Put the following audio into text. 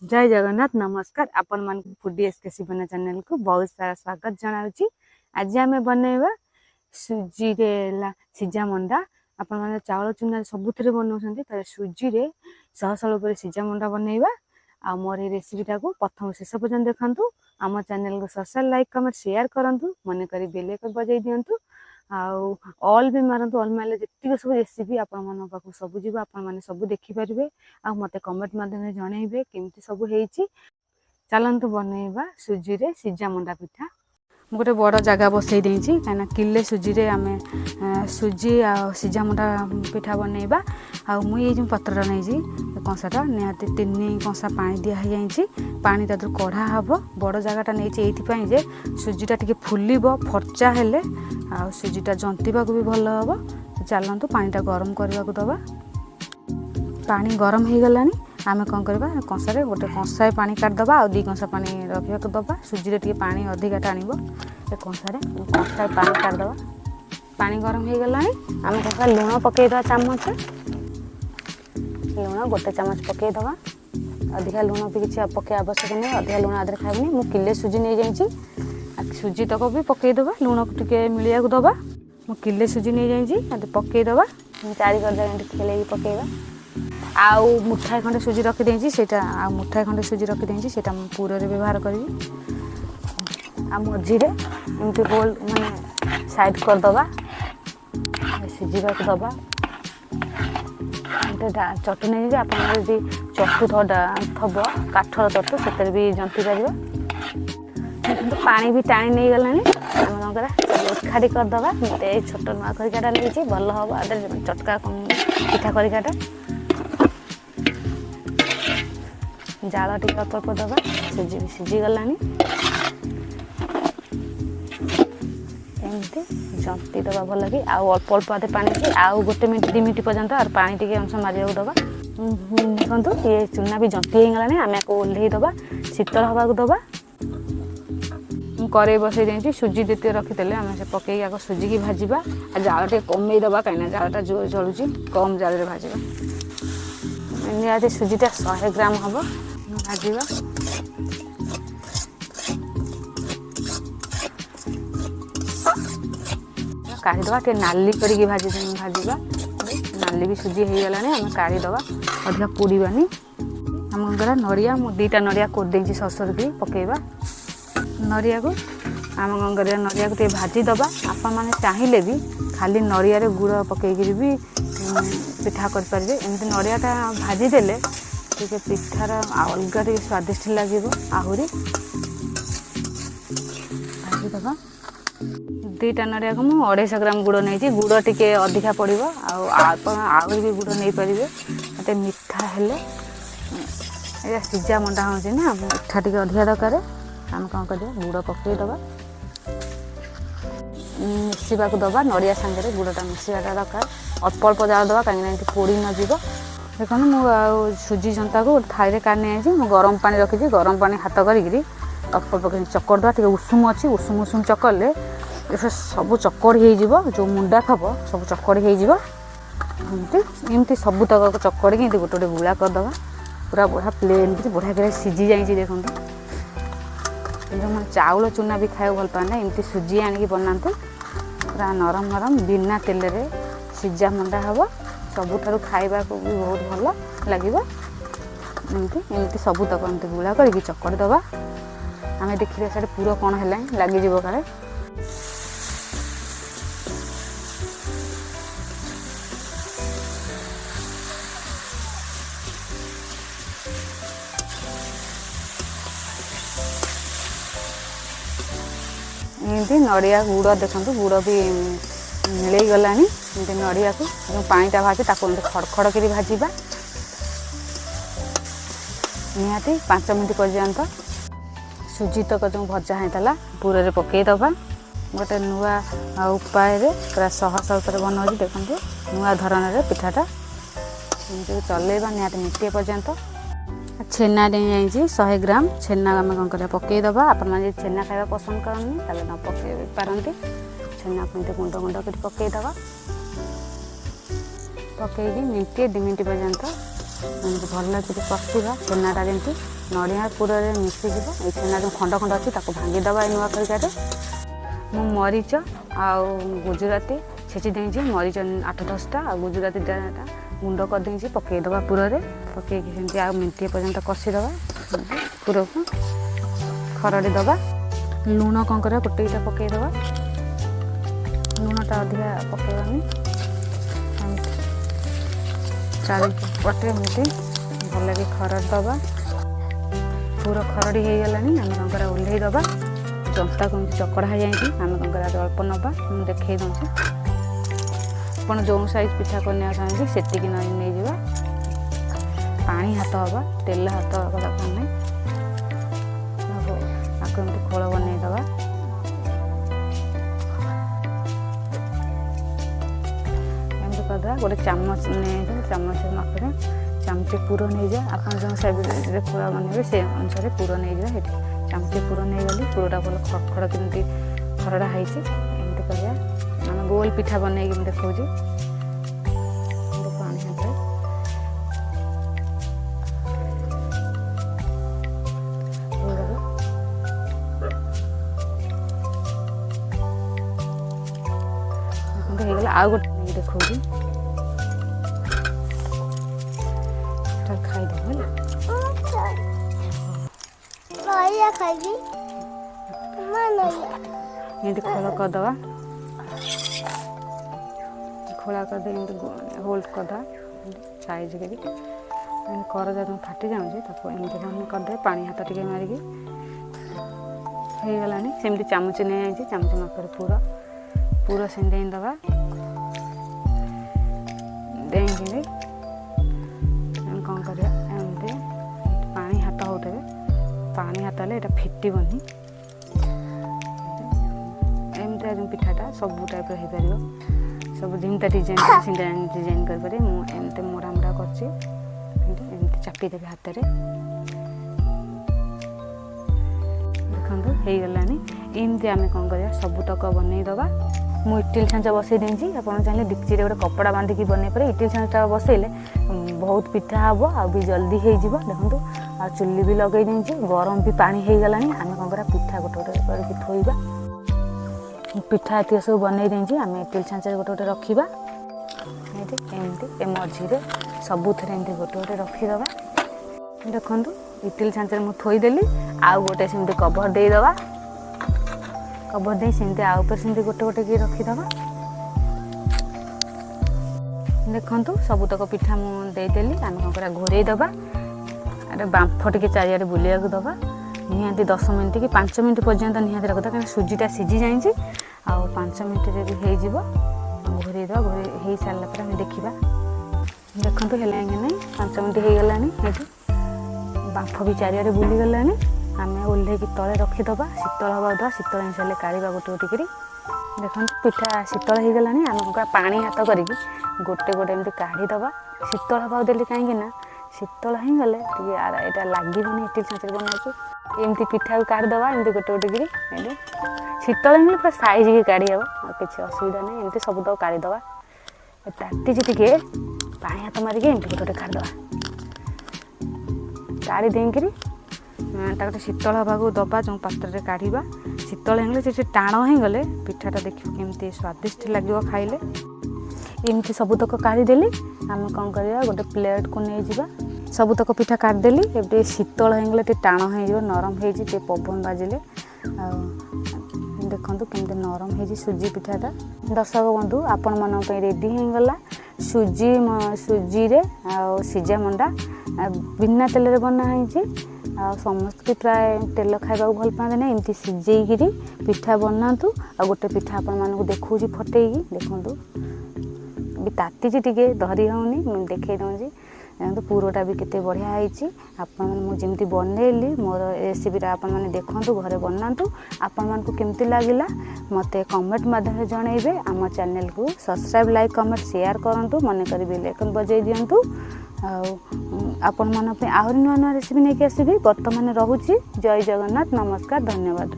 जय जगन्नाथ नमस्कार आपण मान फूडी एसकेसी बना चैनल को बहुत सारा स्वागत जनाउची। आज आम बनैबा सुजी रे सिजा मंडा। आपण माने चावल चूना सबुथरे बनाउछन्ती त सुजी रे सहसल ऊपर सिजा मंडा बनैबा। आ मोर ए रेसिपीटा को प्रथम शेष पर्यंत देखंतु। आम चैनल को सब्सक्राइब लाइक कमेंट शेयर करंतु मन करी बेल आइकन बजाई दियंतु। आउ ऑल भी मारंतु। ऑल मारले जत्ती सब रेसिपी आपण मन पाखु सब जीव आपण माने सब देखि परिबे। आ मते कमेंट माध्यम जणैबे केमती सब हेइची। चलंतु बनैबा सुजी रे सिजा मंडा पिठा। मु गोटे बड़ जगह बसई देइची काना किले सुजी रे आमे सुजी आ सिजा मंडा पिठा बनैबा। आ मु ए जो पत्र नै जी कंसाटा निहाती 3 कंसा पानी दिया है जाइची। पानी तादर कढ़ा हबो। बड़ जगहटा नैची एथि पई जे सुजीटा टिके फुलिबो फरचा हेले आ सुजीटा जंतीबा को भी भलो हबो। चलंतु पानीटा गरम करबा को दबा। पानी गरम हो गलानी आमे कौन करबा कंसारे गोटे कंसाए पानी काट दबा आ 2 कंसा पानी रखिया को दबा। सुजी रे टिके पानी अधिका टाणीबो। ए कंसारे कंसाए पानी काट दबा। पानी गरम हो गलानी आमे कंसा लूण पके दबा चम्मच। लूण गोटे चम्मच पके दबा। अधिका लूण भी किछि पके आवश्यक नै। अधिका लूण आदर खाइबनी। मु किले सुजी नै जाइची। सुजी तक भी पके दबा। लूण को टिके मिलिया को दबा। मु किले सुजी नै जाइची आदे पके दबा। चारि कर जाय खेले पकेबा। आउ मुठाए खंडे सुजी रखी देइची सेटा आ मुठाए खंडे सुजी रखी देइची सेटा पूरा रे व्यवहार करबी। आ मझी रे एमती गोल माने साइड कर दबा। सिजीबा को दबा। एटा चटनी जे आपन यदि चटू थडा थबो काठर चटू सेतर भी जंती परिबा। पानी भी टाणी नहीं गलानी हम करा खाड़ी कर दबा। मते छोट नुआ करिकाटा लेची भलो हबो। आदर चटका पिठा करिकाटा जाल टिके अल्प अल्प दबा। सिझी गलानी एमती जंती दबा भल कि आउ अल्प अल्प आदे पानी कि आउ गोटे मिनिट 2 मिनिट पर्यंत और पानी टिके अंश मारिया दबा। देखंतु ये चूना भी जंती हो गलानी आमे को ओल्हेई दबा। शीतल हवा को दबा। कड़े बसई देइची सुजी देते रखी देले आमे से पकेई आको सुजी की भाजीबा। आ जाल टे कमई दबा काइना जालटा जोर जळुची कम जाल रे भाजीबा। नियाते सुजीटा 100 ग्राम हबो भाजीबा। काढ़ी दबा टे नाली करिके भाजीबा। नाली भी सुजी हो गलानी आमे काढ़ी दबा। अधिका पुड़ीबानी हम गरा नड़िया मु 2टा नड़िया कोड देइची सरसर के पकेइबा। नड़िया को आम गंगरिया नड़िया को भाजी दबा। आपण माने चाहिए भी खाली नड़िया रे गुड़ पकईकि भी पिठा कर पारे। एमती नड़ियाटा भाजी देले टिके पिठार अलगा टिके स्वादिष्ट लगे। आहरी भाजी दबा। 2टा नड़िया को मु 250 ग्राम गुड़ नहीं। गुड़ टिके अधिका पड़ो आहरी भी गुड़ नहीं पारे। मत मिठा हेले ये सिजा मंडा हो ना मिठा टिके अधिका दरकार। आम कौन कर गुड़ पकई दबा। मिसवा को दबा नड़िया सांगे गुड़टा मिसवाटा दरकार। अल्प अल्प जाल दबा कहीं पोड़ी न जीव। देखो मु सुजी जंता को थाई रे काढ़ी नहीं गरम पानी रखी। गरम पानी हाथ करी अल्प अल्प चकड़ दबा। उषुम अच्छी उषुम उषुम चकड़े सब चकड़ हो जो मुंडा थब सब चकड़ होमती सब तक चकड़ी गोटे गोटे गुला करदबा। पूरा बढ़िया प्लेन बढ़िया सिझी जाइए। देखो जो मैं चाउल चूना भी खाए भल पाए ना एमती सुजी आनिकी बनातु। पूरा नरम नरम बिना तेल रे सिजा मंडा हम सबुठारु खाइबा को भी बहुत भल लगे। एमती सबू तक एमती गुला करके चकड़ी दबा। आम देखिए साढ़े पूरा कौन है लगिज काले। एमती नड़िया गुड़ देखो गुड़ भी मिल गलानी। एमती नड़िया को जो पानीटा भाजी खड़खड़ कर भाजीबा। निहाती 5 मिनिट पर्यंत सुजी तक जो भजा होता पूरा रे पकई दबा। गोटे नुआ उपाय पूरा सहज उपर बनाऊँ। देखो नुआ धरण पिठाटा एमती चलेबा निहाती मिनिटे पर्यंत। छेना नहीं 100 ग्राम छेना आम कौन कर पकई दबा। आपण मैंने छेना खावा पसंद करनी ताले न पकई पारती। छेना को गुंड गुंड कर पकई दबा। पकईकि मिनिटे 2 मिनिट पर्यंत भल कि कषा छेनाटा जमी नड़िया पुरे मिसीजी ये छेना जो खंड खंड अच्छी भांगीदे नुआ खरिकारे मु मरीच आउ गुजराती छेची देची मरीच 8-10टा आ गुजराती डाटा गुंड करदे पकईदे पुरे पकईकि सेमती आ मिनटे पर्यंत कषिदे पुर को खरड़ी दबा लुण कौन कर गोटे ईटा पकईदे लुणटा अधिका पकईबानी चारिपटे एमती भल कि खरड़ी दबा पूरा खरड़ी हो गलानी आम कौन कर ओह्लई दबा जंता को चकड़ा हो जाए आम कौन कर अल्प नवा मुझे देखई दूसरी आप जो साइज पिठा करने चाहते से नहीं जा पानी हाथ हवा तेल हाथ हवा दरकार नहीं आपको एमती खोल बनईदे एमती करदे गोटे चामच नहीं चामच मापे चामचे पूर नहीं जा आप जो साइज खोला बनइबे से अनुसार पूर नहीं जा चामचे पूर नहीं गली पूरा भल खड़खड़ केमती खरड़ा होती एमती कर आम गोल पिठा बनई देखा पानी हाथ होगा आउ गोटे नहीं देखा खाईदेव ये खोल करदे खोला करदे होल्ड करदे साइज कर जो फाटी जाऊँगी एमती बंद करदे पानी हाथ टे मारिकी हो गलानी सेमती चामच नहीं जाए चामच मापर पूरा पूरा से देदबा देकी कौन कर पानी हाथ होते पानी हाथ हेल्ले यहाँ फिटबनी एमती जो पिठाटा सब टाइप हो पार सब जिमता डिजाइन डिजाइन कर एमती मोड़ा मोड़ा करमती चापीदेवी हाथ में देखो हो गलानी एमती आम कौन कर सबुतक बनईदे मु इटिल छाँचा बसई देची आप चाहिए डिक्ची गोटे कपड़ा बांधिकी बनई पारे इटिल छाँचा बसैले बहुत पिठा हम आ भी जल्दी हो देखो आ चुली भी लगे देची गरम भी पानी हो गलानी आम कौन कर पिठा गोटे गोटे करके थोइबा पिठा एत सब बनई देची आम इटिल छाँचा गोटे गोटे रखा एमती मझे सबुथ एमती गोटे गोटे रखीदे देखु इटिल छाँचा मुझे थोईदेली आउ गोटे सेमती कभर देदेबा कभर दे सेमती आउ पर सेमती गोटे गोटे की रखीदे देखु सबुतक पिठा मुदेली आम कौन कर घोरईदे अरे बांफ टे चारिआडे बुलिया दबा निहाती 10 मिनट कि 5 मिनट पर्यंत निहाती रखा कहीं सुजीटा सीझी जाए आउ 5 मिनट भी घोरईदे घोर हो सारा पर आम देखा देखते है कि नहीं 5 मिनट हो गलानी बांफ भी चारिआडे बुलीगला आम ओह्लैक तले रखीदे शीतल हवा दवा शीतल हो सारे काढ़ा गोटे गोटे कर देखो पिठा शीतल हो गलानी आम कौन पानी हाथ करके गोटे गोटे एमती काढ़ीदे शीतल हवा देली कहीं शीतल हो गले यहाँ लगभग इटिल छाँच बनाई एमती पिठा को काढ़ीदे एमती गोटे गोटे कर शीतल हो पूरा साइज की काढ़ी हम किसी असुविधा नहीं एमती सब तक काढ़ीदे ताती टे पानी हाथ मारिक एमती गोटे गोटे काढ़ीदे काढ़ी देकरी गोटे शीतल हवा को दबा जो पात्र काढ़ा शीतल हो टाण हो गले पिठाटा देखिए केमती स्वादिष्ट लगे खाइले एमती सबुतक काढ़ीदेली आम कौन कर गोटे प्लेट को नहीं जा सबुतक पिठा काढ़ीदेली ए शीतल हो गले टाण हो नरम हो पवन बाजिले देखो केमती नरम हो सुजी पिठाटा दर्शक बंधु आपण मन रेडी हो गला सुजी सुजी रे सिजा मंडा बिना तेल बनाई समस्त प्राय तेल खाइबा भल पाते ना एमती सिझेकी पिठा बनातु आ गोटे पिठा आपण मानक देखा फटेकी देखु भी ताती टे धरी होनी देखे दूँगी तो पूरटा भी केते बढ़िया होती आपमती बनैली मोर रेसिपी आपण मैंने देखु घरे बनातु आपण मानक केमती लगला मत कमेंट माध्यम जनइबे आम चैनल को सब्सक्राइब लाइक कमेंट शेयर करूँ मन कर बेल आइकन बजाई दिंतु आपण मन आहरी नुआ नुआ रेसिपी नहीं आसबि बर्तमान रोची जय जगन्नाथ नमस्कार धन्यवाद।